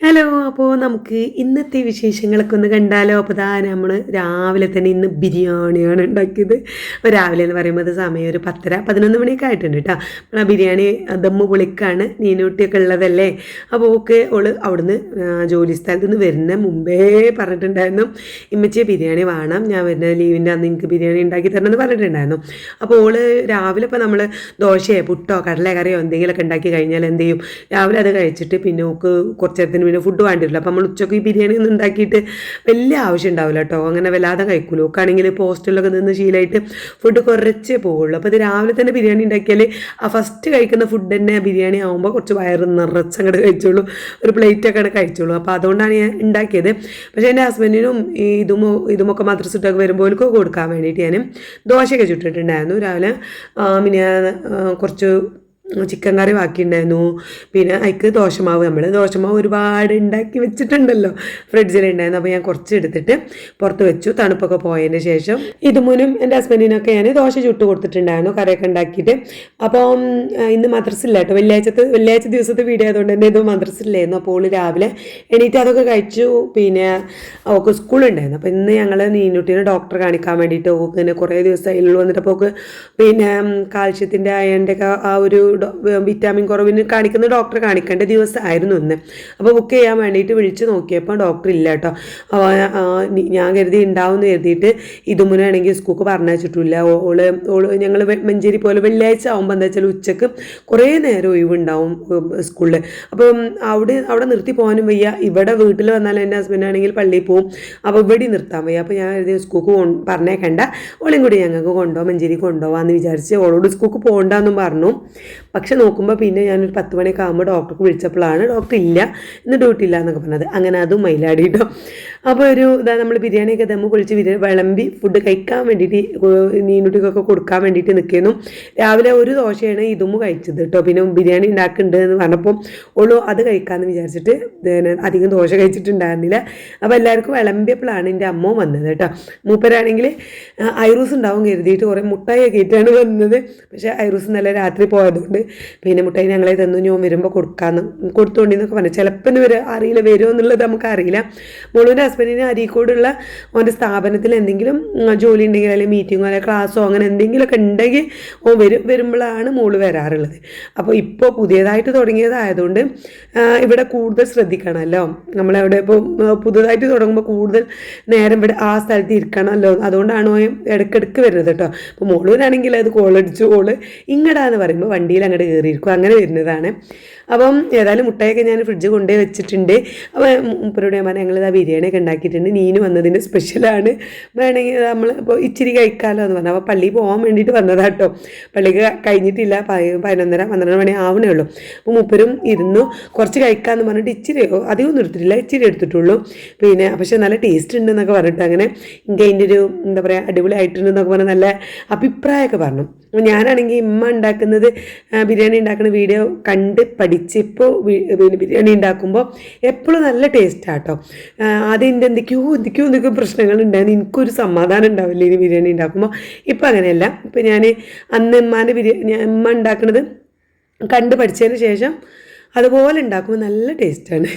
Hello. അപ്പോൾ നമുക്ക് ഇന്നത്തെ വിശേഷങ്ങളൊക്കെ ഒന്ന് കണ്ടാലോ? അപ്പോൾ നമ്മൾ രാവിലെ തന്നെ ഇന്ന് ബിരിയാണിയാണ് ഉണ്ടാക്കിയത്. അപ്പോൾ രാവിലെ എന്ന് പറയുമ്പോൾ സമയം ഒരു 10:30-11 മണിയൊക്കെ ആയിട്ടുണ്ട് കേട്ടോ. അപ്പോൾ ആ ബിരിയാണി ദമ്മ് പൊളിക്കാണ്. നീനൂട്ടിയൊക്കെ ഉള്ളതല്ലേ. അപ്പോൾ ഓള് അവിടുന്ന് ജോലി സ്ഥലത്ത് നിന്ന് വരുന്ന മുമ്പേ പറഞ്ഞിട്ടുണ്ടായിരുന്നു, ഇമ്മച്ചിയെ ബിരിയാണി വേണം, ഞാൻ വരുന്ന ലീവിൻ്റെ അന്ന് എനിക്ക് ബിരിയാണി ഉണ്ടാക്കി തരണമെന്ന് പറഞ്ഞിട്ടുണ്ടായിരുന്നു. അപ്പോൾ ഓള് രാവിലെ ഇപ്പോൾ നമ്മൾ ദോശയോ പുട്ടോ കടലക്കറിയോ എന്തെങ്കിലുമൊക്കെ ഉണ്ടാക്കി കഴിഞ്ഞാൽ എന്ത് ചെയ്യും, രാവിലെ അത് കഴിച്ചിട്ട് പിന്നെ ഓക്ക് കുറച്ച് നേരത്തിന് പിന്നെ ഫുഡ് വേണ്ടിയിട്ടില്ല. അപ്പോൾ നമ്മൾ ഉച്ചയ്ക്ക് ഈ ബിരിയാണി ഒന്നും ഉണ്ടാക്കിയിട്ട് വലിയ ആവശ്യം ഉണ്ടാവില്ല കേട്ടോ. അങ്ങനെ വല്ലാതെ കഴിക്കുള്ളൂ. ഒക്കെയാണെങ്കിൽ ഇപ്പോൾ ഹോസ്റ്റലിലൊക്കെ നിന്ന് ശീലമായിട്ട് ഫുഡ് കുറച്ചേ പോവുള്ളൂ. അപ്പോൾ ഇത് രാവിലെ തന്നെ ബിരിയാണി ഉണ്ടാക്കിയാൽ ആ ഫസ്റ്റ് കഴിക്കുന്ന ഫുഡ് തന്നെ ബിരിയാണി ആകുമ്പോൾ കുറച്ച് വയറ് നിറച്ചങ്ങോട്ട് കഴിച്ചോളൂ, ഒരു പ്ലേറ്റൊക്കെ കഴിച്ചോളൂ. അപ്പോൾ അതുകൊണ്ടാണ് ഞാൻ ഉണ്ടാക്കിയത്. പക്ഷേ എൻ്റെ ഹസ്ബൻഡിനും ഇതുമൊക്കെ മദ്രസയിട്ടൊക്കെ വരുമ്പോഴേക്കും കൊടുക്കാൻ വേണ്ടിയിട്ട് ഞാൻ ദോശയൊക്കെ ചുട്ടിട്ടുണ്ടായിരുന്നു രാവിലെ. പിന്നെ കുറച്ച് ചിക്കൻ കറി ബാക്കിയുണ്ടായിരുന്നു. പിന്നെ അതിക്ക് ദോശമാവ്, നമ്മൾ ദോശമാവ് ഒരുപാട് ഉണ്ടാക്കി വെച്ചിട്ടുണ്ടല്ലോ, ഫ്രിഡ്ജിലുണ്ടായിരുന്നു. അപ്പോൾ ഞാൻ കുറച്ച് എടുത്തിട്ട് പുറത്ത് വെച്ചു. തണുപ്പൊക്കെ പോയതിന് ശേഷം ഇതുമുനും എൻ്റെ ഹസ്ബൻഡിനൊക്കെ ഞാൻ ദോശ ചുട്ട് കൊടുത്തിട്ടുണ്ടായിരുന്നു, കറിയൊക്കെ ഉണ്ടാക്കിയിട്ട്. അപ്പം ഇന്ന് മദ്രസില്ല കേട്ടോ, വെള്ളിയാഴ്ച ദിവസത്തെ വീഡിയോ ആയതുകൊണ്ട് തന്നെ ഇത് മദ്രസില്ലായിരുന്നു. അപ്പോൾ രാവിലെ എണീറ്റ് അതൊക്കെ കഴിച്ചു. പിന്നെ അവൾക്ക് സ്കൂളുണ്ടായിരുന്നു. അപ്പോൾ ഇന്ന് ഞങ്ങൾ നീനൂട്ടിനെ ഡോക്ടറെ കാണിക്കാൻ വേണ്ടിയിട്ട് ഇങ്ങനെ കുറേ ദിവസമായിട്ടുള്ളൂ വന്നിട്ട്. അപ്പോൾ പിന്നെ കാൽഷ്യത്തിൻ്റെ അയണിൻ്റെയൊക്കെ ആ ഒരു വിറ്റാമിൻ കുറവിന് കാണിക്കുന്ന ഡോക്ടറെ കാണിക്കേണ്ട ദിവസമായിരുന്നു ഇന്ന്. അപ്പോൾ ബുക്ക് ചെയ്യാൻ വേണ്ടിയിട്ട് വിളിച്ച് നോക്കിയപ്പോൾ ഡോക്ടർ ഇല്ല കേട്ടോ. ഞാൻ കരുതി ഉണ്ടാവും എന്ന് കരുതിയിട്ട് ഇതുമുനാണെങ്കിൽ സ്കൂൾക്ക് പറഞ്ഞയച്ചിട്ടില്ല. ഓള് ഞങ്ങൾ മഞ്ചേരി പോലെ വെള്ളിയാഴ്ച ആകുമ്പോൾ എന്താ വെച്ചാൽ ഉച്ചക്ക് കുറേ നേരം ഒഴിവുണ്ടാവും സ്കൂളിൽ. അപ്പം അവിടെ നിർത്തി പോകാനും വയ്യ. ഇവിടെ വീട്ടിൽ വന്നാൽ എൻ്റെ ഹസ്ബൻഡാണെങ്കിൽ പള്ളിയിൽ പോവും. അപ്പോൾ ഇവിടെ നിർത്താൻ വയ്യ. അപ്പോൾ ഞാൻ കരുതി സ്കൂൾക്ക് പറഞ്ഞേക്കണ്ട, ഓളെയും കൂടി ഞങ്ങൾക്ക് കൊണ്ടുപോകാം, മഞ്ചേരിക്ക് കൊണ്ടുപോകാമെന്ന് വിചാരിച്ച് ഓളോട് സ്കൂൾക്ക് പോകണ്ടെന്നും പറഞ്ഞു. പക്ഷെ നോക്കുമ്പോൾ പിന്നെ ഞാനൊരു 10 മണിയൊക്കെ ആകുമ്പോൾ ഡോക്ടർക്ക് വിളിച്ചപ്പോഴാണ് ഡോക്ടർ ഇല്ല, ഇന്ന് ഡ്യൂട്ടി ഇല്ല എന്നൊക്കെ പറഞ്ഞത്. അങ്ങനെ അതും മയിലാടി കേട്ടോ. അപ്പോൾ നമ്മൾ ബിരിയാണിയൊക്കെ ദമ്മ് പൊളിച്ച് വിളമ്പി ഫുഡ് കഴിക്കാൻ വേണ്ടിയിട്ട് നീനുട്ടിക്കൊക്കെ കൊടുക്കാൻ വേണ്ടിയിട്ട് നിൽക്കുന്നു. രാവിലെ ഒരു ദോശയാണ് ഇതും കഴിച്ചത് കേട്ടോ. പിന്നെ ബിരിയാണി ഉണ്ടാക്കുന്നുണ്ട് എന്ന് പറഞ്ഞപ്പോൾ ഓളോ അത് കഴിക്കാമെന്ന് വിചാരിച്ചിട്ട് അധികം ദോശ കഴിച്ചിട്ടുണ്ടായിരുന്നില്ല. അപ്പോൾ എല്ലാവർക്കും വിളമ്പിയപ്പോഴാണ് എൻ്റെ അമ്മ വന്നത് കേട്ടോ. മൂപ്പരാണെങ്കിൽ ഐറൂസ് ഉണ്ടാവും കരുതിയിട്ട് കുറേ മുട്ടായിയൊക്കെ ആയിട്ടാണ് വന്നത്. പക്ഷേ ഐറൂസ് നല്ല രാത്രി പോയതുകൊണ്ട് പിന്നെ മുട്ടായി ഞങ്ങളെ തന്നു, ഞാൻ വരുമ്പോൾ കൊടുത്തുകൊണ്ടിന്നൊക്കെ പറഞ്ഞു. ചിലപ്പോൾ അറിയില്ല വരുമോ എന്നുള്ളത് നമുക്കറിയില്ല. മോളുവിൻ്റെ ഹസ്ബൻഡിന് അരീക്കോടുള്ള ഓൻ്റെ സ്ഥാപനത്തിൽ എന്തെങ്കിലും ജോലി ഉണ്ടെങ്കിൽ അല്ലെങ്കിൽ മീറ്റിങ്ങോ അല്ലെങ്കിൽ ക്ലാസ്സോ അങ്ങനെ എന്തെങ്കിലുമൊക്കെ ഉണ്ടെങ്കിൽ വരുമ്പോഴാണ് മോള് വരാറുള്ളത്. അപ്പോൾ ഇപ്പോൾ പുതിയതായിട്ട് തുടങ്ങിയതായതുകൊണ്ട് ഇവിടെ കൂടുതൽ ശ്രദ്ധിക്കണമല്ലോ. നമ്മളെവിടെ ഇപ്പോൾ പുതുതായിട്ട് തുടങ്ങുമ്പോൾ കൂടുതൽ നേരം ഇവിടെ ആ സ്ഥലത്ത് ഇരിക്കണമല്ലോ. അതുകൊണ്ടാണ് ഇടയ്ക്കിടയ്ക്ക് വരുന്നത് കേട്ടോ. അപ്പോൾ മോളൂരാണെങ്കിൽ അത് കോളടിച്ചു ഓള് ഇങ്ങടാന്ന് പറയുമ്പോൾ വണ്ടിയിൽ അങ്ങോട്ട് കയറിയിരിക്കും, അങ്ങനെ വരുന്നതാണ്. അപ്പം ഏതായാലും മുട്ടായൊക്കെ ഞാൻ ഫ്രിഡ്ജ് കൊണ്ടുപോയി വെച്ചിട്ടുണ്ട്. അപ്പോൾ മുപ്പരോട് ഞാൻ പറഞ്ഞാൽ ഞങ്ങളിത് ആ ബിരിയാണിയൊക്കെ ഉണ്ടാക്കിയിട്ടുണ്ട്, നീന് വന്നതിൻ്റെ സ്പെഷ്യലാണ്, വേണമെങ്കിൽ നമ്മൾ ഇപ്പോൾ ഇച്ചിരി കഴിക്കാമല്ലോ എന്ന് പറഞ്ഞു. അപ്പോൾ പള്ളിയിൽ പോകാൻ വേണ്ടിയിട്ട് വന്നതാണ് കേട്ടോ. പള്ളിക്ക് കഴിഞ്ഞിട്ടില്ല, 11:30-12 മണി ആവണേ ഉള്ളൂ. അപ്പോൾ മുപ്പരും ഇരുന്നു കുറച്ച് കഴിക്കാമെന്ന് പറഞ്ഞിട്ട് ഇച്ചിരി അധികം എടുത്തിട്ടില്ല, ഇച്ചിരി എടുത്തിട്ടുള്ളൂ. പിന്നെ പക്ഷേ നല്ല ടേസ്റ്റ് ഉണ്ടെന്നൊക്കെ പറഞ്ഞിട്ട് അങ്ങനെ എനിക്ക് അതിൻ്റെ ഒരു എന്താ പറയുക അടിപൊളിയായിട്ടുണ്ടെന്നൊക്കെ പറഞ്ഞാൽ നല്ല അഭിപ്രായമൊക്കെ പറഞ്ഞു. ഞാനാണെങ്കിൽ ഇമ്മ ഉണ്ടാക്കുന്നത് ബിരിയാണി ഉണ്ടാക്കുന്ന വീഡിയോ കണ്ട് പഠിച്ച് ഇപ്പോൾ പിന്നെ ബിരിയാണി ഉണ്ടാക്കുമ്പോൾ എപ്പോഴും നല്ല ടേസ്റ്റാണ് കേട്ടോ. ആദ്യം എന്തൊക്കെയോ പ്രശ്നങ്ങളുണ്ടായിരുന്നു, എനിക്കൊരു സമാധാനം ഉണ്ടാവില്ല ഇനി ബിരിയാണി ഉണ്ടാക്കുമ്പോൾ. ഇപ്പം അങ്ങനെയല്ല. ഇപ്പം ഞാൻ അന്ന് ഉമ്മ ഉണ്ടാക്കുന്നത് കണ്ട് പഠിച്ചതിന് ശേഷം അതുപോലെ ഉണ്ടാക്കുമ്പോൾ നല്ല ടേസ്റ്റാണ്.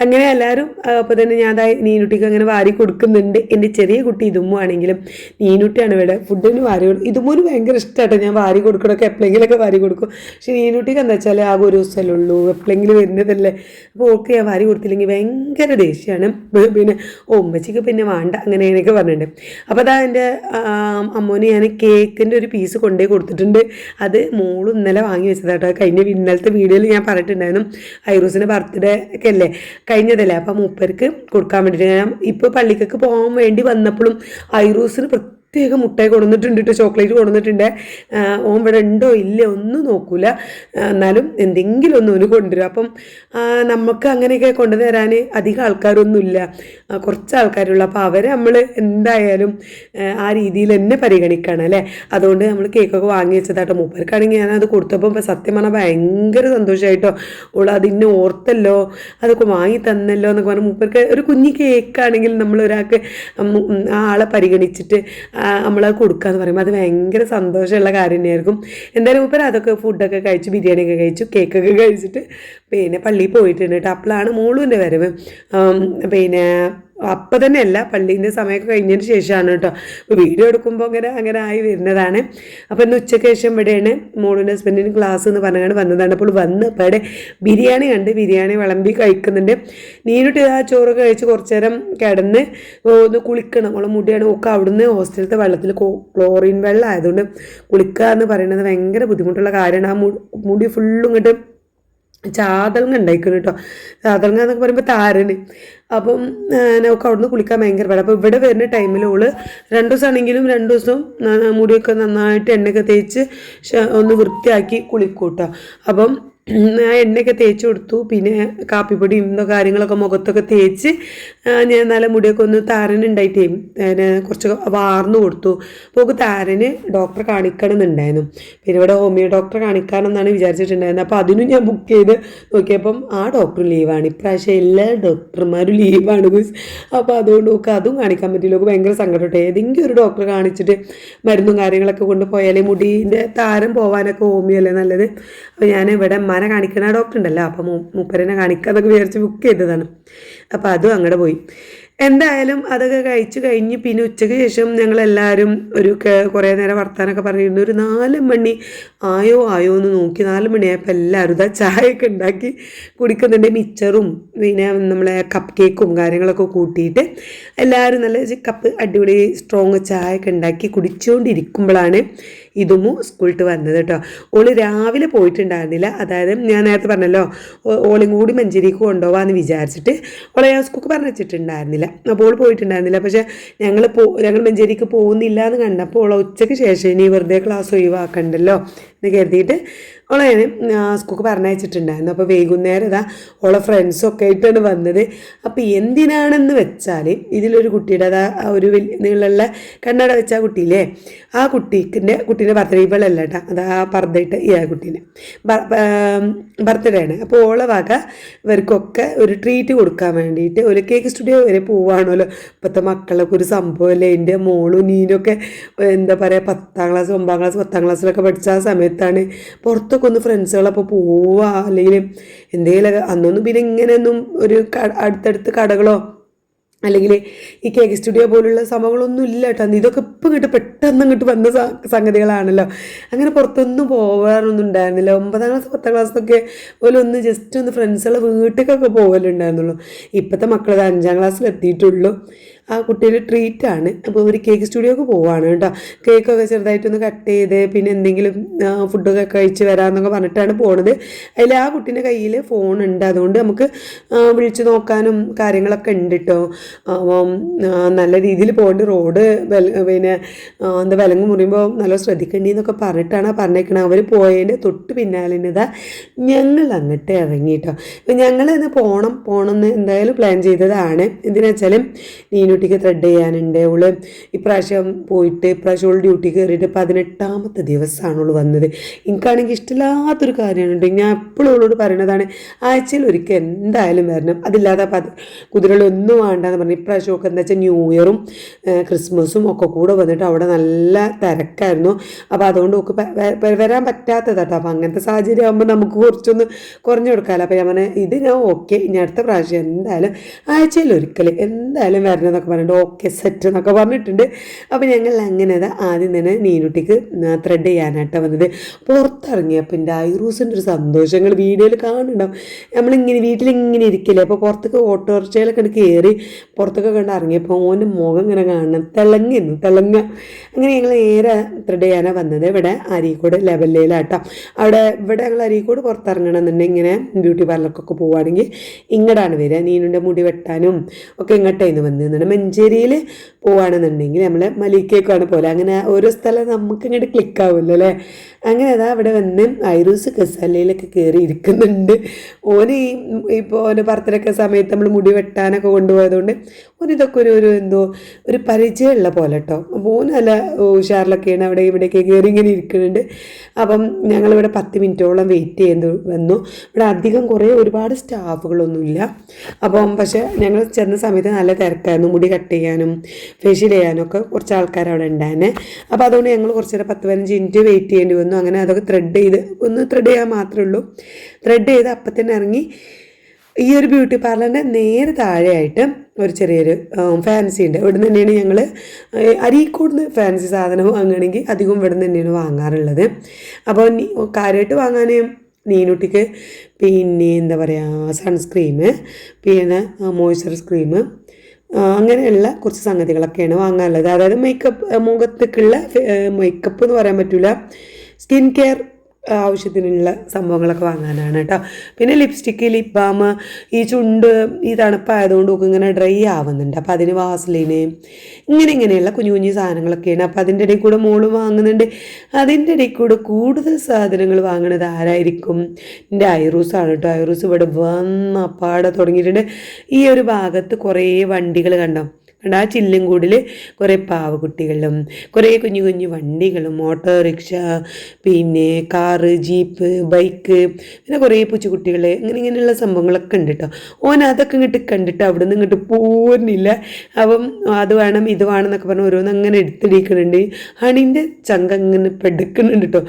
അങ്ങനെ എല്ലാവരും അപ്പോൾ തന്നെ ഞാൻ നീനുട്ടിക്ക് അങ്ങനെ വാരി കൊടുക്കുന്നുണ്ട്. എൻ്റെ ചെറിയ കുട്ടി ഇതുമ്മ ആണെങ്കിലും നീനുട്ടിയാണ് ഇവിടെ ഫുഡിന് വാരി കൊടുക്കും. ഇതുമൂന്ന് ഭയങ്കര ഇഷ്ടമായിട്ടോ ഞാൻ വാരി കൊടുക്കണമൊക്കെ, എപ്പോഴെങ്കിലൊക്കെ വാരി കൊടുക്കും. പക്ഷേ നീനുട്ടിക്ക് എന്താ വെച്ചാൽ ആകെ ഒരു ദിവസമല്ലേ ഉള്ളൂ, എപ്പോഴെങ്കിലും വരുന്നതല്ലേ. അപ്പോൾ ഓക്കെ ഞാൻ വാരി കൊടുത്തില്ലെങ്കിൽ ഭയങ്കര ദേഷ്യമാണ്. പിന്നെ ഉമ്മച്ചിക്ക് പിന്നെ വേണ്ട അങ്ങനെയൊക്കെ പറഞ്ഞിട്ടുണ്ട്. അപ്പോൾ അതാ എൻ്റെ അമ്മോന് ഞാൻ കേക്കിൻ്റെ ഒരു പീസ് കൊണ്ടുപോയി കൊടുത്തിട്ടുണ്ട്. അത് മോളും ഇന്നലെ വാങ്ങി വെച്ചതാട്ടോ. ഇന്നലത്തെ വീഡിയോയിൽ ഞാൻ പറഞ്ഞിട്ടുണ്ടായിരുന്നു ഐറൂസിൻ്റെ ബർത്ത്ഡേ ഒക്കെ അല്ലേ കഴിഞ്ഞതല്ലേ. അപ്പം മൂപ്പർക്ക് കൊടുക്കാൻ വേണ്ടിയിട്ട് ഞാൻ ഇപ്പോൾ പള്ളിക്കൊക്കെ പോകാൻ വേണ്ടി വന്നപ്പോഴും ഐറൂസിന് പ്രത്യേകം മുട്ടായി കൊണ്ടുവന്നിട്ടുണ്ട് കേട്ടോ, ചോക്ലേറ്റ് കൊണ്ടുവന്നിട്ടുണ്ട്. ഓൻ ഇവിടെ ഉണ്ടോ ഇല്ലേ ഒന്നും നോക്കൂല, എന്നാലും എന്തെങ്കിലും ഒന്ന് ഓന് കൊണ്ടുവരും. അപ്പം നമുക്ക് അങ്ങനെയൊക്കെ കൊണ്ടുതരാൻ അധികം ആൾക്കാരൊന്നുമില്ല, കുറച്ച് ആൾക്കാരുള്ളൂ. അപ്പോൾ അവരെ നമ്മൾ എന്തായാലും ആ രീതിയിൽ തന്നെ പരിഗണിക്കണം അല്ലേ. അതുകൊണ്ട് നമ്മൾ കേക്കൊക്കെ വാങ്ങി വെച്ചതാട്ടോ. മൂപ്പർക്കാണെങ്കിൽ ഞാനത് കൊടുത്തപ്പോൾ സത്യം പറഞ്ഞാൽ ഭയങ്കര സന്തോഷമായിട്ടോ. ഓൾ അതിനെ ഓർത്തല്ലോ, അതൊക്കെ വാങ്ങി തന്നല്ലോ എന്നൊക്കെ പറഞ്ഞാൽ മൂപ്പർക്ക് ഒരു കുഞ്ഞി കേക്കാണെങ്കിൽ നമ്മൾ ഒരാൾക്ക് ആ ആളെ പരിഗണിച്ചിട്ട് നമ്മൾ കൊടുക്കുക എന്ന് പറയുമ്പോൾ അത് ഭയങ്കര സന്തോഷമുള്ള കാര്യം തന്നെയായിരിക്കും. എന്തായാലും മൂപ്പര് അതൊക്കെ ഫുഡൊക്കെ കഴിച്ചു, ബിരിയാണിയൊക്കെ കഴിച്ചു, കേക്കൊക്കെ കഴിച്ചിട്ട് പിന്നെ പള്ളിയിൽ പോയിട്ടുണ്ട് കേട്ടോ. അപ്പോഴാണ് മോളുവിൻ്റെ വരവ്. പിന്നെ അപ്പം തന്നെ അല്ല, പള്ളീൻ്റെ സമയമൊക്കെ കഴിഞ്ഞതിന് ശേഷമാണ് കേട്ടോ. അപ്പോൾ വീഡിയോ എടുക്കുമ്പോൾ അങ്ങനെ ആയി വരുന്നതാണ്. അപ്പോൾ ഇന്ന് ഉച്ചയ്ക്ക് ശേഷം ഇവിടെയാണ് മോളിൻ്റെ ഹസ്ബൻഡിന് ക്ലാസ് എന്ന് പറഞ്ഞാണ് വന്നതാണ്. അപ്പോൾ വന്ന് അപ്പോൾ ഇവിടെ ബിരിയാണി കണ്ട് ബിരിയാണി വിളമ്പി കഴിക്കുന്നുണ്ട്. നീനിട്ട് ആ ചോറൊക്കെ കഴിച്ച് കുറച്ച് നേരം കിടന്ന് ഒന്ന് കുളിക്കണം. അവളെ മുടിയാണ് ഒക്കെ അവിടുന്ന് ഹോസ്റ്റലത്തെ വെള്ളത്തിൽ ക്ലോറിൻ വെള്ളം ആയതുകൊണ്ട് കുളിക്കുക എന്ന് പറയുന്നത് ഭയങ്കര ബുദ്ധിമുട്ടുള്ള കാര്യമാണ്. ആ മുടി ഫുള്ളും ഇങ്ങോട്ട് ചാതൽങ്ങ ഉണ്ടായിക്കണം കേട്ടോ. ചാതൽങ്ങ എന്നൊക്കെ പറയുമ്പോൾ താരന്. അപ്പം നമുക്ക് അവിടുന്ന് കുളിക്കാൻ ഭയങ്കര പാടാണ്. അപ്പോൾ ഇവിടെ വരുന്ന ടൈമിൽ ഓള് 2 ദിവസമാണെങ്കിലും 2 ദിവസം മുടിയൊക്കെ നന്നായിട്ട് എണ്ണയൊക്കെ തേച്ച് ഒന്ന് വൃത്തിയാക്കി കുളിക്കൂട്ടോ. അപ്പം ആ എണ്ണയൊക്കെ തേച്ച് കൊടുത്തു. പിന്നെ കാപ്പിപ്പൊടിയും കാര്യങ്ങളൊക്കെ മുഖത്തൊക്കെ തേച്ച് ഞാൻ നല്ല മുടിയൊക്കെ ഒന്ന് താരനുണ്ടായിട്ടേ കുറച്ച് വാർന്നു കൊടുത്തു. അപ്പോൾ താരന് ഡോക്ടറെ കാണിക്കണമെന്നുണ്ടായിരുന്നു. പിന്നെ ഇവിടെ ഹോമിയോ ഡോക്ടറെ കാണിക്കാനെന്നാണ് വിചാരിച്ചിട്ടുണ്ടായിരുന്നത്. അപ്പോൾ അതിനും ഞാൻ ബുക്ക് ചെയ്ത് നോക്കിയപ്പം ആ ഡോക്ടർ ലീവാണ്. ഇപ്രാവശ്യം എല്ലാ ഡോക്ടർമാരും ലീവാണ്. അപ്പോൾ അതുകൊണ്ട് നോക്കുക അതും കാണിക്കാൻ പറ്റില്ല. നമുക്ക് ഭയങ്കര സങ്കടം. ഏതെങ്കിലും ഒരു ഡോക്ടറെ കാണിച്ചിട്ട് മരുന്നും കാര്യങ്ങളൊക്കെ കൊണ്ട് പോയാലേ മുടീൻ്റെ താരം പോകാനൊക്കെ ഹോമിയോ അല്ലേ നല്ലത്. അപ്പോൾ ഞാൻ ഇവിടെ അമ്മനെ കാണിക്കുന്ന ഡോക്ടർ ഉണ്ടല്ലോ, അപ്പോൾ മൂപ്പരനെ കാണിക്കാതൊക്കെ വിചാരിച്ച് ബുക്ക് ചെയ്തതാണ്. അപ്പോൾ അതും അങ്ങോട്ട് പോയി. എന്തായാലും അതൊക്കെ കഴിച്ചു കഴിഞ്ഞ് പിന്നെ ഉച്ചയ്ക്ക് ശേഷം ഞങ്ങളെല്ലാവരും ഒരു കുറേ നേരം വർത്താനൊക്കെ പറഞ്ഞിരുന്നു. ഒരു 4 മണി ആയോ എന്ന് നോക്കി 4 മണിയായപ്പോൾ എല്ലാവരും ഇതാ ചായയൊക്കെ ഉണ്ടാക്കി കുടിക്കുന്നുണ്ട്. മിച്ചറും പിന്നെ നമ്മളെ കപ്പ് കേക്കും കാര്യങ്ങളൊക്കെ കൂട്ടിയിട്ട് എല്ലാവരും നല്ല കപ്പ് അടിപൊളി സ്ട്രോങ് ചായയൊക്കെ ഉണ്ടാക്കി കുടിച്ചുകൊണ്ടിരിക്കുമ്പോഴാണ് ഇതുമു സ്കൂളിട്ട് വന്നത് കേട്ടോ. ഓള് രാവിലെ പോയിട്ടുണ്ടായിരുന്നില്ല. അതായത് ഞാൻ നേരത്തെ പറഞ്ഞല്ലോ ഓളും കൂടി മഞ്ചേരിക്ക് കൊണ്ടുപോകാമെന്ന് വിചാരിച്ചിട്ട് ഓളെ ഞാൻ സ്കൂൾക്ക് പറഞ്ഞു വെച്ചിട്ടുണ്ടായിരുന്നില്ല. അപ്പോൾ ഓൾ പോയിട്ടുണ്ടായിരുന്നില്ല. പക്ഷേ ഞങ്ങൾ മഞ്ചേരിക്ക് പോകുന്നില്ല എന്ന് കണ്ടപ്പോൾ ഓളെ ഉച്ചയ്ക്ക് ശേഷം ഇനി വെറുതെ ക്ലാസ് ഒഴിവാക്കണ്ടല്ലോ എന്ന് കരുതിയിട്ട് ഓളെ സ്കൂൾക്ക് പറഞ്ഞയച്ചിട്ടുണ്ടായിരുന്നു. അപ്പോൾ വൈകുന്നേരം ഇതാ ഓളെ ഫ്രണ്ട്സൊക്കെ ആയിട്ടാണ് വന്നത്. അപ്പോൾ എന്തിനാണെന്ന് വെച്ചാൽ ഇതിലൊരു കുട്ടിയുടെ അതാ ഒരു വലിയ നീളമുള്ള കണ്ണട വെച്ച കുട്ടിയില്ലേ, ആ കുട്ടീൻ്റെ ബർത്ത്ഡേ ഇവളല്ല കേട്ടോ, അതാ പർദ്ദയിട്ട് ഈ ആ കുട്ടീനെ ബർത്ത്ഡേ ആണ്. അപ്പോൾ ഓളെ വക ഇവർക്കൊക്കെ ഒരു ട്രീറ്റ് കൊടുക്കാൻ വേണ്ടിയിട്ട് ഒരു കേക്ക് സ്റ്റുഡിയോ വരെ പോവുകയാണല്ലോ. ഇപ്പോഴത്തെ മക്കളൊക്കെ ഒരു സംഭവമല്ലേ. എൻ്റെ മോളും നീനൊക്കെ എന്താ പറയുക 10ാം ക്ലാസ് 9ാം ക്ലാസ് 10ാം ക്ലാസ്സിലൊക്കെ പഠിച്ച ആ സമയത്താണ് പുറത്തൊക്കെ ഒന്ന് ഫ്രണ്ട്സുകളപ്പോൾ പോവുക. അല്ലെങ്കിൽ എന്തെങ്കിലും അന്നൊന്നും പിന്നെ ഇങ്ങനെയൊന്നും ഒരു അടുത്തടുത്ത് കടകളോ അല്ലെങ്കിൽ ഈ കേക്ക് സ്റ്റുഡിയോ പോലുള്ള സംഭവങ്ങളൊന്നും ഇല്ല കേട്ടോ. ഇതൊക്കെ ഇപ്പം ഇങ്ങോട്ട് പെട്ടെന്ന് ഇങ്ങോട്ട് വന്ന സംഗതികളാണല്ലോ. അങ്ങനെ പുറത്തൊന്നും പോകാറൊന്നും ഉണ്ടായിരുന്നില്ല. 9ാം ക്ലാസ് 10ാം ക്ലാസ്സൊക്കെ ഒന്ന് ജസ്റ്റ് ഒന്ന് ഫ്രണ്ട്സുകളെ വീട്ടിലേക്കൊക്കെ പോകലുണ്ടായിരുന്നുള്ളൂ. ഇപ്പോഴത്തെ മക്കൾ 5ാം ക്ലാസ്സിൽ എത്തിയിട്ടുള്ളൂ. ആ കുട്ടിയുടെ ട്രീറ്റാണ്. അപ്പോൾ ഒരു കേക്ക് സ്റ്റുഡിയോക്ക് പോവാണ് കേട്ടോ. കേക്കൊക്കെ ചെറുതായിട്ടൊന്ന് കട്ട് ചെയ്ത് പിന്നെ എന്തെങ്കിലും ഫുഡൊക്കെ കഴിച്ച് വരാമെന്നൊക്കെ പറഞ്ഞിട്ടാണ് പോണത്. അതിൽ ആ കുട്ടീൻ്റെ കയ്യിൽ ഫോണുണ്ട്. അതുകൊണ്ട് നമുക്ക് വിളിച്ച് നോക്കാനും കാര്യങ്ങളൊക്കെ ഉണ്ട് കേട്ടോ. നല്ല രീതിയിൽ പോകേണ്ട റോഡ് പിന്നെ എന്താ വിലങ്ങ് മുറിയുമ്പോൾ നല്ല ശ്രദ്ധിക്കേണ്ടിന്നൊക്കെ പറഞ്ഞിട്ടാണ് പറഞ്ഞേക്കണത്. അവർ പോയതിൻ്റെ തൊട്ട് പിന്നാലെ ഇതാ ഞങ്ങൾ അങ്ങോട്ട് ഇറങ്ങി കേട്ടോ. അപ്പോൾ ഞങ്ങൾ ഇന്ന് പോകണമെന്ന് എന്തായാലും പ്ലാൻ ചെയ്തതാണ്. എന്തിനാ വെച്ചാലും നീനുട്ടിക്ക് ത്രെഡ് ചെയ്യാനുണ്ട്. അവള് ഇപ്രാവശ്യം ഓൾ ഡ്യൂട്ടി കയറിയിട്ട് 18ാമത്തെ ദിവസമാണ് അവൾ വന്നത്. എനിക്കാണെങ്കിൽ ഇഷ്ടമില്ലാത്തൊരു കാര്യമാണ്. ഞാൻ എപ്പോഴും അവളോട് പറയണതാണ് ആഴ്ചയിൽ ഒരിക്കൽ എന്തായാലും വരണം. അതില്ലാതെ കുതിരകളൊന്നും വേണ്ടെന്ന് പറഞ്ഞു. ഇപ്രാവശ്യം ഒക്കെ എന്താ വെച്ചാൽ ന്യൂ ഇയറും ക്രിസ്മസും ഒക്കെ കൂടെ വന്നിട്ട് അവിടെ നല്ല തിരക്കായിരുന്നു. അപ്പോൾ അതുകൊണ്ട് ഒക്കെ വരാൻ പറ്റാത്തതാട്ടോ. അപ്പോൾ അങ്ങനത്തെ സാഹചര്യം ആകുമ്പോൾ നമുക്ക് കുറച്ചൊന്ന് കുറഞ്ഞു കൊടുക്കാമല്ലോ. അപ്പോൾ ഞാൻ പറഞ്ഞാൽ ഇത് ഞാൻ ഓക്കെ, ഇനി അടുത്ത പ്രാവശ്യം എന്തായാലും ആഴ്ചയിൽ ഒരിക്കൽ എന്തായാലും വരണം എന്നൊക്കെ പറഞ്ഞിട്ട് ഓക്കെ സെറ്റ് എന്നൊക്കെ പറഞ്ഞിട്ടുണ്ട്. അപ്പോൾ ഞങ്ങൾ അങ്ങനെ ആദ്യം തന്നെ നീനുട്ടിക്ക് ത്രെഡ് ചെയ്യാനായിട്ടാണ് വന്നത്. പുറത്തിറങ്ങിയപ്പോൾ എൻ്റെ ഐറൂസിൻ്റെ ഒരു സന്തോഷം നിങ്ങൾ വീഡിയോയിൽ കാണുന്നുണ്ടാവും. നമ്മളിങ്ങനെ വീട്ടിലിങ്ങനെ ഇരിക്കില്ലേ. അപ്പോൾ പുറത്തേക്ക് ഓട്ടോറിക്ഷയിലൊക്കെ കയറി പുറത്തൊക്കെ കണ്ട് ഇറങ്ങിയപ്പോൾ ഓൻ്റെ മുഖം ഇങ്ങനെ കാണണം, തിളങ്ങ. അങ്ങനെ ഞങ്ങൾ നേരെ ത്രെഡ് ചെയ്യാനാണ് വന്നത്. ഇവിടെ അരീക്കോട് ലെവലിലാട്ടോ. ഇവിടെ ഞങ്ങൾ അരീക്കോട് പുറത്തിറങ്ങണമെന്നുണ്ടെങ്കിൽ ഇങ്ങനെ ബ്യൂട്ടി പാർലർക്കൊക്കെ പോവുകയാണെങ്കിൽ ഇങ്ങോട്ടാണ് വരിക. നീനുൻ്റെ മുടി വെട്ടാനും ഒക്കെ ഇങ്ങോട്ടായിരുന്നു വന്നത്. മഞ്ചേരിയിൽ പോവുകയാണെന്നുണ്ടെങ്കിൽ നമ്മൾ മലിക്കേക്കാണ് പോലെ. അങ്ങനെ ഓരോ സ്ഥലം നമുക്ക് ഇങ്ങോട്ട് ക്ലിക്കാവുമല്ലോ അല്ലേ. അങ്ങനെ അതാ അവിടെ വന്ന് ഐറൂസ് കസാലയിലൊക്കെ കയറി ഇരിക്കുന്നുണ്ട്. ഓന് ഇപ്പോൾ ഓൻ്റെ ബർത്ത്ഡേക്കെ സമയത്ത് നമ്മൾ മുടി വെട്ടാനൊക്കെ കൊണ്ടുപോയതുകൊണ്ട് ഓനിതൊക്കെ ഒരു എന്തോ ഒരു പരിചയമുള്ള പോലെ കേട്ടോ. അപ്പോൾ ഓന് നല്ല ഉഷാറിലൊക്കെയാണ് അവിടെ ഇവിടെയൊക്കെ കയറി ഇങ്ങനെ ഇരിക്കുന്നുണ്ട്. അപ്പം ഞങ്ങളിവിടെ 10 മിനിറ്റോളം വെയിറ്റ് ചെയ്ത് വന്നു. ഇവിടെ അധികം ഒരുപാട് സ്റ്റാഫുകളൊന്നുമില്ല. അപ്പം പക്ഷേ ഞങ്ങൾ ചെന്ന സമയത്ത് നല്ല തിരക്കായിരുന്നു. മുടി കട്ട് ചെയ്യാനും ഫേഷ്യൽ ചെയ്യാനും ഒക്കെ കുറച്ച് ആൾക്കാർ അവിടെ ഉണ്ടായിരുന്നെ. അപ്പോൾ അതുകൊണ്ട് ഞങ്ങൾ കുറച്ച് നേരം 10-15 മിനിറ്റ് വെയിറ്റ് ചെയ്യേണ്ടി വന്നു. അങ്ങനെ അതൊക്കെ ത്രെഡ് ചെയ്യാൻ മാത്രമേ ഉള്ളൂ. ത്രെഡ് ചെയ്ത് അപ്പം തന്നെ ഇറങ്ങി. ഈ ഒരു ബ്യൂട്ടി പാർലറിൻ്റെ നേരെ താഴെയായിട്ട് ഒരു ചെറിയൊരു ഫാൻസി ഉണ്ട്. ഇവിടെ നിന്ന് തന്നെയാണ് ഞങ്ങൾ അരീക്കോട് ഫാൻസി സാധനം വാങ്ങുകയാണെങ്കിൽ അധികം ഇവിടെ നിന്ന് തന്നെയാണ് വാങ്ങാറുള്ളത്. അപ്പോൾ കാര്യമായിട്ട് വാങ്ങാൻ നീനുട്ടിക്ക് പിന്നെ എന്താ പറയുക സൺസ്ക്രീം, പിന്നെ മോയ്സ്ചറൈസ് ക്രീം, അങ്ങനെയുള്ള കുറച്ച് സംഗതികളൊക്കെയാണ് വാങ്ങാനുള്ളത്. അതായത് മുഖത്തേക്കുള്ള മേക്കപ്പ് എന്ന് പറയാൻ പറ്റില്ല, സ്കിൻ കെയർ ആവശ്യത്തിനുള്ള സംഭവങ്ങളൊക്കെ വാങ്ങാനാണ് കേട്ടോ. പിന്നെ ലിപ്സ്റ്റിക്ക്, ലിപ് ബാം, ഈ ചുണ്ട് ഈ തണുപ്പായതുകൊണ്ട് ഒക്കെ ഇങ്ങനെ ഡ്രൈ ആവുന്നുണ്ട്. അപ്പോൾ അതിന് വാസലിന് ഇങ്ങനെയുള്ള കുഞ്ഞു കുഞ്ഞു സാധനങ്ങളൊക്കെയാണ്. അപ്പോൾ അതിൻ്റെ ഇടയിൽ കൂടെ മോള് വാങ്ങുന്നുണ്ട്. അതിൻ്റെ ഇടയിൽ കൂടെ കൂടുതൽ സാധനങ്ങൾ വാങ്ങണത് ആരായിരിക്കും? എൻ്റെ ഐറൂസാണ് കേട്ടോ. ഐറൂസ് ഇവിടെ വന്ന പാടെ തുടങ്ങിയിട്ടുണ്ട്. ഈ ഒരു ഭാഗത്ത് കുറേ വണ്ടികൾ കണ്ടോ. ആ ചില്ലും കൂടിൽ കുറേ പാവക്കുട്ടികളും കുറേ കുഞ്ഞു കുഞ്ഞു വണ്ടികളും ഓട്ടോറിക്ഷ, പിന്നെ കാറ്, ജീപ്പ്, ബൈക്ക്, പിന്നെ കുറേ പൂച്ചക്കുട്ടികൾ ഇങ്ങനെയുള്ള സംഭവങ്ങളൊക്കെ ഉണ്ട് കേട്ടോ. അതൊക്കെ ഇങ്ങോട്ട് കണ്ടിട്ട് അവിടെ നിന്ന് ഇങ്ങോട്ട് പോരുന്നില്ല. അപ്പം അത് വേണം ഇത് വേണം എന്നൊക്കെ പറഞ്ഞ് ഓരോന്ന് അങ്ങനെ എടുത്തിടിക്കുന്നുണ്ട്. ഹണീൻ്റെ ചങ്ക അങ്ങനെ പെടുക്കുന്നുണ്ട് കേട്ടോ.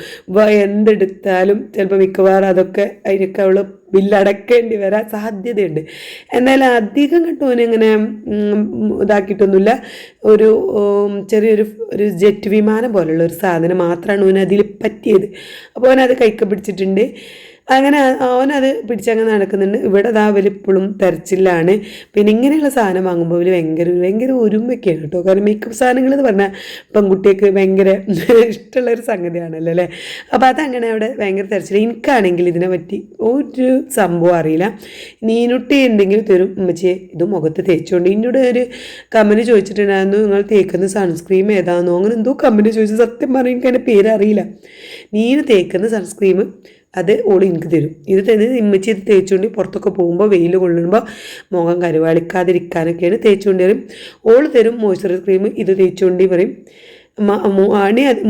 എന്തെടുത്താലും ചിലപ്പോൾ മിക്കവാറും അതൊക്കെ അതിനൊക്കെ അവൾ ബില്ലടക്കേണ്ടി വരാൻ സാധ്യതയുണ്ട്. എന്നാലും അധികം കിട്ടുമോനിങ്ങനെ ഇതാക്കിയിട്ടൊന്നുമില്ല. ചെറിയൊരു ജെറ്റ് വിമാനം പോലുള്ള ഒരു സാധനം മാത്രമാണ് ഓന് അതിൽ പറ്റിയത്. അപ്പോൾ ഓനത് കൈക്ക് പിടിച്ചിട്ടുണ്ട്. അങ്ങനെ ഓനത് പിടിച്ചങ്ങനെ നടക്കുന്നുണ്ട്. ഇവിടെ അവരിപ്പോഴും തെരച്ചിലാണ്. പിന്നെ ഇങ്ങനെയുള്ള സാധനം വാങ്ങുമ്പോൾ അവർ ഭയങ്കര ഒരുമയൊക്കെയാണ് കേട്ടോ. കാരണം മേക്കപ്പ് സാധനങ്ങൾ എന്ന് പറഞ്ഞാൽ പെൺകുട്ടിയൊക്കെ ഭയങ്കര ഇഷ്ടമുള്ളൊരു സംഗതിയാണല്ലോ അല്ലേ. അപ്പോൾ അതങ്ങനെ അവിടെ ഭയങ്കര തെരച്ചിൽ. എനിക്കാണെങ്കിൽ ഇതിനെ പറ്റി ഒരു സംഭവം അറിയില്ല. നീനുട്ടി എന്തെങ്കിലും തരും, ഉമ്മച്ചിയെ ഇത് മുഖത്ത് തേച്ചുകൊണ്ട്. എന്നോട് ഒരു കമൻറ്റ് ചോദിച്ചിട്ടുണ്ടായിരുന്നു, നിങ്ങൾ തേക്കുന്ന സൺസ്ക്രീം ഏതാണെന്നോ അങ്ങനെ എന്തോ കമൻറ്റ് ചോദിച്ചു. സത്യം പറഞ്ഞാൽ എനിക്ക് അതിൻ്റെ പേരറിയില്ല. നീന് തേക്കുന്ന സൺസ്ക്രീം അത് ഓൾ എനിക്ക് തരും. ഇത് ഇമ്മച്ചി ഇത് തേച്ചുകൊണ്ട് പുറത്തൊക്കെ പോകുമ്പോൾ വെയിൽ കൊള്ളുമ്പോൾ മുഖം കരുവാളിക്കാതിരിക്കാനൊക്കെയാണ് തേച്ചുകൊണ്ട് വരും. ഓൾ തരും മോയ്സ്ചറൈസ് ക്രീം, ഇത് തേച്ചുകൊണ്ട് പറയും.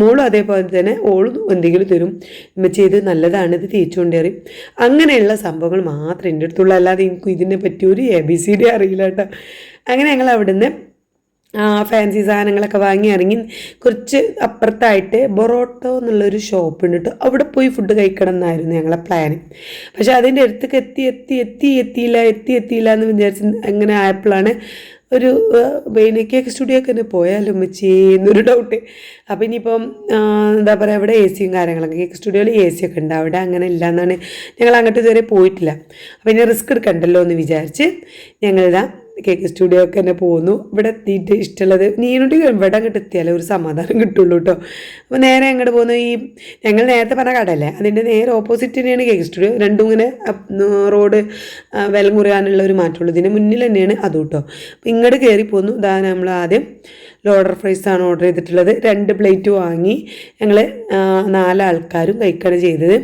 മോളും അതേപോലെ തന്നെ ഓളും എന്തെങ്കിലും തരും, ഇമ്മച്ചി ഇത് നല്ലതാണ്, ഇത് തേച്ചുകൊണ്ട് പറയും. അങ്ങനെയുള്ള സംഭവങ്ങൾ മാത്രമേ എൻ്റെ അടുത്തുള്ളൂ. അല്ലാതെ എനിക്ക് ഇതിനെ പറ്റി ഒരു ABCD അറിയില്ല കേട്ടോ. അങ്ങനെ ഞങ്ങൾ അവിടുന്ന് ഫാൻസി സാധനങ്ങളൊക്കെ വാങ്ങി ഇറങ്ങി. കുറച്ച് അപ്പുറത്തായിട്ട് ബൊറോട്ടോ എന്നുള്ളൊരു ഷോപ്പ് ഉണ്ട് കേട്ടോ. അവിടെ പോയി ഫുഡ് കഴിക്കണം എന്നായിരുന്നു ഞങ്ങളെ പ്ലാൻ. പക്ഷേ അതിൻ്റെ അടുത്തേക്ക് എത്തിയില്ല എന്ന് വിചാരിച്ച് അങ്ങനെ ആയപ്പോഴാണ് ഒരു കേക്ക് സ്റ്റുഡിയോക്ക് തന്നെ പോയാലും വെച്ചേ എന്നൊരു ഡൗട്ട്. അപ്പോൾ ഇനിയിപ്പം എന്താ പറയുക, ഇവിടെ AC കാര്യങ്ങളൊക്കെ കേക്ക് സ്റ്റുഡിയോയിൽ AC ഒക്കെ ഉണ്ട്. അവിടെ അങ്ങനെ ഇല്ല എന്നാണ്, ഞങ്ങൾ അങ്ങോട്ട് ഇതുവരെ പോയിട്ടില്ല. അപ്പോൾ ഇനി റിസ്ക് എടുക്കണ്ടല്ലോ എന്ന് വിചാരിച്ച് ഞങ്ങളിതാ കേക്ക് സ്റ്റുഡിയോ ഒക്കെ തന്നെ പോകുന്നു. ഇവിടെ എത്തിയിട്ട് ഇഷ്ടമുള്ളത് നീനുട്ടി ഇവിടെ അങ്ങോട്ട് എത്തിയാലേ ഒരു സമാധാനം കിട്ടുള്ളൂ കേട്ടോ. അപ്പോൾ നേരെ അങ്ങോട്ട് പോകുന്നു. ഞങ്ങൾ നേരത്തെ പറഞ്ഞ കടയല്ലേ, അതിൻ്റെ നേരെ ഓപ്പോസിറ്റ് തന്നെയാണ് കേക്ക് സ്റ്റുഡിയോ. രണ്ടും ഇങ്ങനെ റോഡ് വിലം കുറയാനുള്ള ഒരു മാറ്റമുള്ളൂ. ഇതിന് മുന്നിൽ തന്നെയാണ് അതും കേട്ടോ. അപ്പോൾ ഇങ്ങോട്ട് കയറി പോന്നു. ഇതാ നമ്മൾ ആദ്യം ലോഡർ ഫ്രൈസാണ് ഓർഡർ ചെയ്തിട്ടുള്ളത്. 2 പ്ലേറ്റ് വാങ്ങി ഞങ്ങൾ 4 ആൾക്കാരും കഴിക്കുകയാണ് ചെയ്തത്.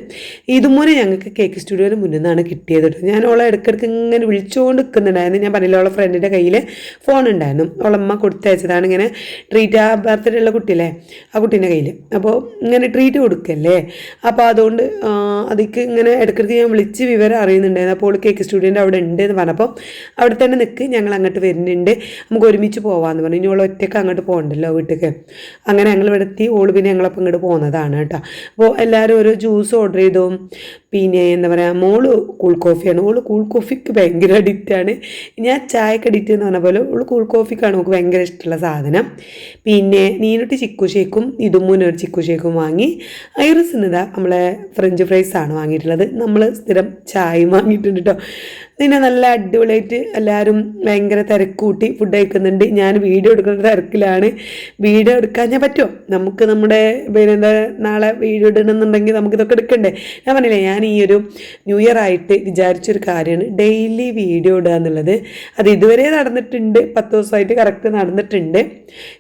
ഇതുമൂലം ഞങ്ങൾക്ക് കേക്ക് സ്റ്റുഡിയോന് മുന്നിൽ നിന്നാണ് കിട്ടിയത് കേട്ടോ. ഞാൻ ഓളെ ഇടയ്ക്കിടയ്ക്ക് ഇങ്ങനെ വിളിച്ചുകൊണ്ട് നിൽക്കുന്നുണ്ടായിരുന്നു. ഞാൻ പറഞ്ഞില്ല, ഓളെ ഫ്രണ്ടിൻ്റെ കയ്യിൽ ഫോൺ ഉണ്ടായിരുന്നു. ഓളമ്മ കൊടുത്തയച്ചതാണ്. ഇങ്ങനെ ട്രീറ്റ്, ബർത്ത്ഡേ ഉള്ള കുട്ടിയല്ലേ ആ കുട്ടീൻ്റെ കയ്യിൽ. അപ്പോൾ ഇങ്ങനെ ട്രീറ്റ് കൊടുക്കല്ലേ. അപ്പോൾ അതുകൊണ്ട് അതിക്ക് ഇങ്ങനെ ഇടയ്ക്കിടയ്ക്ക് ഞാൻ വിളിച്ച് വിവരം അറിയുന്നുണ്ടായിരുന്നു. അപ്പോൾ കേക്ക് സ്റ്റുഡിയോൻ്റെ അവിടെ ഉണ്ട് എന്ന് പറഞ്ഞപ്പോൾ അവിടെ തന്നെ നിൽക്ക്, ഞങ്ങൾ അങ്ങോട്ട് വരുന്നുണ്ട്, നമുക്ക് ഒരുമിച്ച് പോകാമെന്ന് പറഞ്ഞു. ഇനി ഓൾ ഒറ്റയ്ക്ക് അങ്ങോട്ട് പോകണ്ടല്ലോ വീട്ടിലേക്ക്. അങ്ങനെ ഞങ്ങൾ ഇവിടെ എത്തി. ഓള് പിന്നെ ഞങ്ങളപ്പം ഇങ്ങോട്ട് പോകുന്നതാണ് കേട്ടോ. അപ്പോൾ എല്ലാവരും ഓരോ ജ്യൂസ് ഓർഡർ ചെയ്തു. പിന്നെ എന്താ പറയുക, മോള് കൂൾ കോഫിയാണ്. ഓള് കൂൾ കോഫിക്ക് ഭയങ്കര അഡിക്റ്റാണ്. ഞാൻ ചായക്ക് അഡിക്റ്റ് എന്ന് പറഞ്ഞ പോലെ ഓള് കൂൾ കോഫിക്കാണ് നമുക്ക് ഭയങ്കര ഇഷ്ടമുള്ള സാധനം. പിന്നെ നീനൊട്ട് ചിക്കു ഷേക്കും ഒരു ചിക്കു ഷേക്കും വാങ്ങി. ഐറിസിനിതാ നമ്മളെ ഫ്രഞ്ച് ഫ്രൈസാണ് വാങ്ങിയിട്ടുള്ളത്. നമ്മൾ സ്ഥിരം ചായയും വാങ്ങിയിട്ടുണ്ട് കേട്ടോ. പിന്നെ നല്ല അടിപൊളിയായിട്ട് എല്ലാവരും ഭയങ്കര തിരക്കൂട്ടി ഫുഡ് കഴിക്കുന്നുണ്ട്. ഞാൻ വീഡിയോ എടുക്കുന്ന തിരക്കിലാണ്. വീഡിയോ എടുക്കാൻ ഞാൻ പറ്റുമോ? നമുക്ക് നമ്മുടെ പിന്നെ നാളെ വീഡിയോ ഇടണമെന്നുണ്ടെങ്കിൽ നമുക്കിതൊക്കെ എടുക്കണ്ടേ. ഞാൻ പറഞ്ഞില്ലേ, ഞാൻ ഈ ഒരു ന്യൂ ഇയർ ആയിട്ട് വിചാരിച്ചൊരു കാര്യമാണ് ഡെയിലി വീഡിയോ ഇടുക എന്നുള്ളത്. അത് ഇതുവരെ നടന്നിട്ടുണ്ട്, 10 ദിവസമായിട്ട് കറക്റ്റ് നടന്നിട്ടുണ്ട്.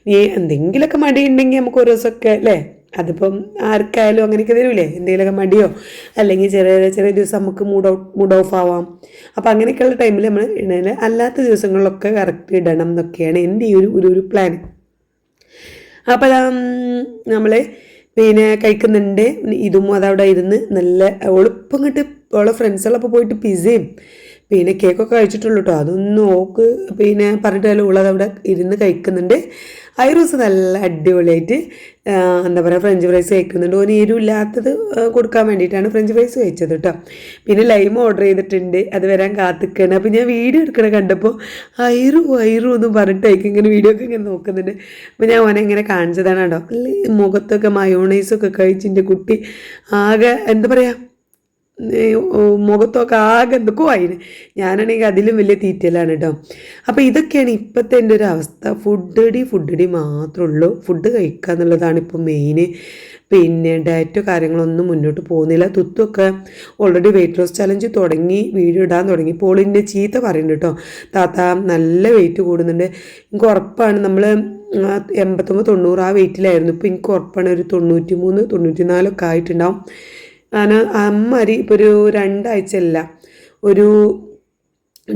നീ എന്തെങ്കിലുമൊക്കെ മടിയുണ്ടെങ്കിൽ നമുക്ക് ഒരു ദിവസമൊക്കെ അല്ലേ അതിപ്പം ആർക്കായാലും അങ്ങനെയൊക്കെ വരില്ലേ, എന്തെങ്കിലുമൊക്കെ മടിയോ അല്ലെങ്കിൽ ചെറിയ ചെറിയ ദിവസം നമുക്ക് മൂഡ് ഓഫ് ആവാം. അപ്പോൾ അങ്ങനെയൊക്കെയുള്ള ടൈമിൽ നമ്മൾ ഇടണ, അല്ലാത്ത ദിവസങ്ങളിലൊക്കെ കറക്റ്റ് ഇടണം എന്നൊക്കെയാണ് എൻ്റെ ഈ ഒരു പ്ലാൻ. അപ്പോൾ നമ്മൾ പിന്നെ കഴിക്കുന്നുണ്ട്. ഇതും അതവിടെ ഇരുന്ന് നല്ല എളുപ്പം കിട്ട് ഓളെ ഫ്രണ്ട്സുകളപ്പോൾ പോയിട്ട് പിസയും പിന്നെ കേക്കൊക്കെ കഴിച്ചിട്ടുള്ളൂ കേട്ടോ. അതൊന്നും ഓക്ക് പിന്നെ പറഞ്ഞിട്ടായാലും ഉള്ളതവിടെ ഇരുന്ന് കഴിക്കുന്നുണ്ട്. ഐറൂസ് നല്ല അടിപൊളിയായിട്ട് എന്താ പറയുക ഫ്രഞ്ച് ഫ്രൈസ് കഴിക്കുന്നുണ്ട്. ഓന് എരിവില്ലാത്തത് കൊടുക്കാൻ വേണ്ടിയിട്ടാണ് ഫ്രഞ്ച് ഫ്രൈസ് കഴിച്ചത് കേട്ടോ. പിന്നെ ലൈം ഓർഡർ ചെയ്തിട്ടുണ്ട്, അത് വരാൻ കാത്തിക്കുകയാണ്. അപ്പോൾ ഞാൻ വീഡിയോ എടുക്കണ കണ്ടപ്പോൾ ഐറു എന്നും പറഞ്ഞിട്ടായിരിക്കും ഇങ്ങനെ വീഡിയോ ഒക്കെ ഇങ്ങനെ നോക്കുന്നുണ്ട്. അപ്പോൾ ഞാൻ ഓനെ ഇങ്ങനെ കാണിച്ചതാണ് കേട്ടോ. മുഖത്തൊക്കെ മയോണൈസൊക്കെ കഴിച്ചിൻ്റെ കുട്ടി ആകെ എന്താ പറയുക മുഖത്തൊക്കെ ആകെ എന്തൊക്കെ ആയിന്. ഞാനാണെങ്കിൽ അതിലും വലിയ തീറ്റലാണ് കേട്ടോ. അപ്പോൾ ഇതൊക്കെയാണ് ഇപ്പോഴത്തെ എൻ്റെ ഒരു അവസ്ഥ. ഫുഡടി മാത്രമേ ഉള്ളൂ. ഫുഡ് കഴിക്കുക എന്നുള്ളതാണ് ഇപ്പോൾ മെയിൻ. പിന്നെ ഡയറ്റോ കാര്യങ്ങളൊന്നും മുന്നോട്ട് പോകുന്നില്ല. തുത്തൊക്കെ ഓൾറെഡി വെയിറ്റ് ലോസ് ചലഞ്ച് തുടങ്ങി, വീഡിയോ ഇടാൻ തുടങ്ങി. പോളിൻ്റെ ചീത്ത പറയുന്നുണ്ട് കേട്ടോ, താത്ത നല്ല വെയിറ്റ് കൂടുന്നുണ്ട്. എനിക്ക് ഉറപ്പാണ് നമ്മൾ 89-90 ആ വെയിറ്റിലായിരുന്നു. ഇപ്പോൾ എനിക്ക് ഉറപ്പാണ് ഒരു 93-94 ആയിട്ടുണ്ടാവും. കാരണം അമ്മരി ഇപ്പോൾ ഒരു 2 ആഴ്ചയല്ല, ഒരു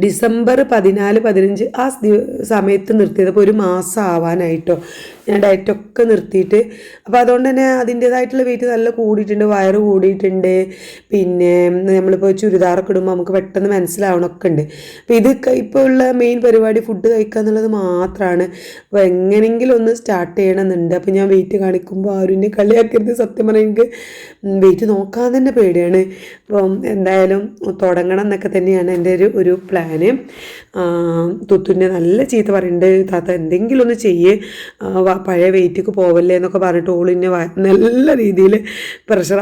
ഡിസംബർ 14-15 ആ സമയത്ത് നിർത്തിയത്. അപ്പോൾ ഒരു മാസം ആവാനായിട്ടോ ഞാൻ ഡയറ്റൊക്കെ നിർത്തിയിട്ട്. അപ്പോൾ അതുകൊണ്ട് തന്നെ അതിൻ്റേതായിട്ടുള്ള വെയിറ്റ് നല്ല കൂടിയിട്ടുണ്ട്, വയറ് കൂടിയിട്ടുണ്ട്. പിന്നെ നമ്മളിപ്പോൾ ചുരിദാറൊക്കെ ഇടുമ്പോൾ നമുക്ക് പെട്ടെന്ന് മനസ്സിലാവണമൊക്കെ ഉണ്ട്. അപ്പോൾ ഇത് ഇപ്പോൾ ഉള്ള മെയിൻ പരിപാടി ഫുഡ് കഴിക്കുക എന്നുള്ളത് മാത്രമാണ്. അപ്പോൾ എങ്ങനെയെങ്കിലും ഒന്ന് സ്റ്റാർട്ട് ചെയ്യണമെന്നുണ്ട്. അപ്പോൾ ഞാൻ വെയിറ്റ് കാണിക്കുമ്പോൾ ആരും എന്നെ കളിയാക്കരുത്. സത്യം പറഞ്ഞാൽ എനിക്ക് വെയിറ്റ് നോക്കാൻ തന്നെ പേടിയാണ്. അപ്പം എന്തായാലും തുടങ്ങണം എന്നൊക്കെ തന്നെയാണ് എൻ്റെ ഒരു പ്ലാന്. തുത്തുൻ്റെ നല്ല ചീത്ത പറയുന്നുണ്ട്, താത്ത എന്തെങ്കിലും ഒന്ന് ചെയ്യേ, പഴയ വെയിറ്റൊക്കെ പോവല്ലേ എന്നൊക്കെ പറഞ്ഞിട്ട് ഓളിന്നെ നല്ല രീതിയിൽ പ്രഷർ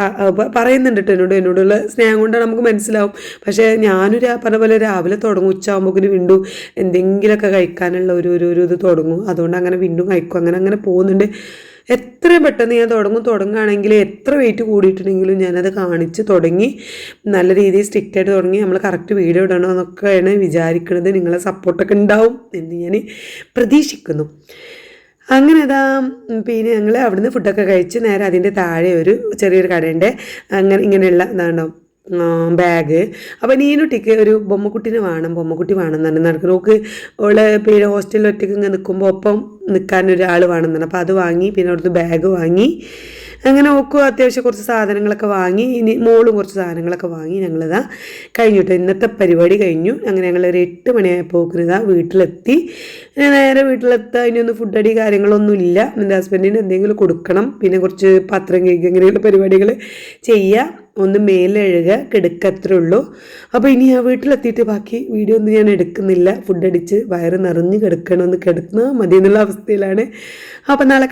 പറയുന്നുണ്ട് കേട്ടോ. എന്നോടുള്ള സ്നേഹം കൊണ്ടാണ് നമുക്ക് മനസ്സിലാവും. പക്ഷേ ഞാനൊരു പറഞ്ഞ പോലെ രാവിലെ തുടങ്ങും, ഉച്ചയാകുമ്പോഴേക്കും വീണ്ടും എന്തെങ്കിലുമൊക്കെ കഴിക്കാനുള്ള ഒരു ഇത് തുടങ്ങും. അതുകൊണ്ട് അങ്ങനെ വീണ്ടും കഴിക്കും, അങ്ങനെ പോകുന്നുണ്ട്. എത്രയും പെട്ടെന്ന് ഞാൻ തുടങ്ങുകയാണെങ്കിൽ എത്ര വെയിറ്റ് കൂടിയിട്ടുണ്ടെങ്കിലും ഞാനത് കാണിച്ച് തുടങ്ങി നല്ല രീതിയിൽ സ്ട്രിക്റ്റായിട്ട് തുടങ്ങി നമ്മൾ കറക്റ്റ് വീഡിയോ ഇടണമെന്നൊക്കെയാണ് വിചാരിക്കുന്നത്. നിങ്ങളെ സപ്പോർട്ടൊക്കെ ഉണ്ടാവും എന്ന് ഞാൻ പ്രതീക്ഷിക്കുന്നു. അങ്ങനെ അതാ പിന്നെ ഞങ്ങൾ അവിടുന്ന് ഫുഡൊക്കെ കഴിച്ച് നേരെ അതിൻ്റെ താഴെ ഒരു ചെറിയൊരു കടയുണ്ട്. ഇങ്ങനെയുള്ള എന്താണോ ബാഗ്. അപ്പോൾ നീനുട്ടിക്ക് ഒരു ബൊമ്മക്കുട്ടി വേണം എന്നാണ് നടക്കുന്നത്. നോക്ക് ഓള് പിന്നെ ഹോസ്റ്റലിൽ ഒറ്റയ്ക്ക് ഇങ്ങനെ നിൽക്കുമ്പോൾ ഒപ്പം നിൽക്കാനൊരാൾ വേണമെന്നാണ്. അപ്പോൾ അത് വാങ്ങി, പിന്നെ അവിടുത്തെ ബാഗ് വാങ്ങി. അങ്ങനെ നോക്കും അത്യാവശ്യം കുറച്ച് സാധനങ്ങളൊക്കെ വാങ്ങി. ഇനി മോളും കുറച്ച് സാധനങ്ങളൊക്കെ വാങ്ങി. ഞങ്ങളിതാ കഴിഞ്ഞിട്ട് ഇന്നത്തെ പരിപാടി കഴിഞ്ഞു. അങ്ങനെ ഞങ്ങളൊരു 8 മണിയായപ്പോൾ ഇതാ വീട്ടിലെത്തി. നേരെ വീട്ടിലെത്താൻ ഇനിയൊന്നും ഫുഡടി കാര്യങ്ങളൊന്നും ഇല്ല. എൻ്റെ ഹസ്ബൻഡിന് എന്തെങ്കിലും കൊടുക്കണം, പിന്നെ കുറച്ച് പാത്രം കഴുകുക, അങ്ങനെയുള്ള പരിപാടികൾ ചെയ്യുക, ഒന്ന് മേലെഴുക, കിടക്കുക, അത്രേ ഉള്ളൂ. അപ്പോൾ ഇനി ആ വീട്ടിലെത്തിയിട്ട് ബാക്കി വീഡിയോ ഒന്നും ഞാൻ എടുക്കുന്നില്ല. ഫുഡടിച്ച് വയറ് നിറഞ്ഞ് കിടക്കണമെന്ന് കിടന്നാൽ മതി എന്നുള്ള അവസ്ഥയിലാണ്. അപ്പോൾ നാളെ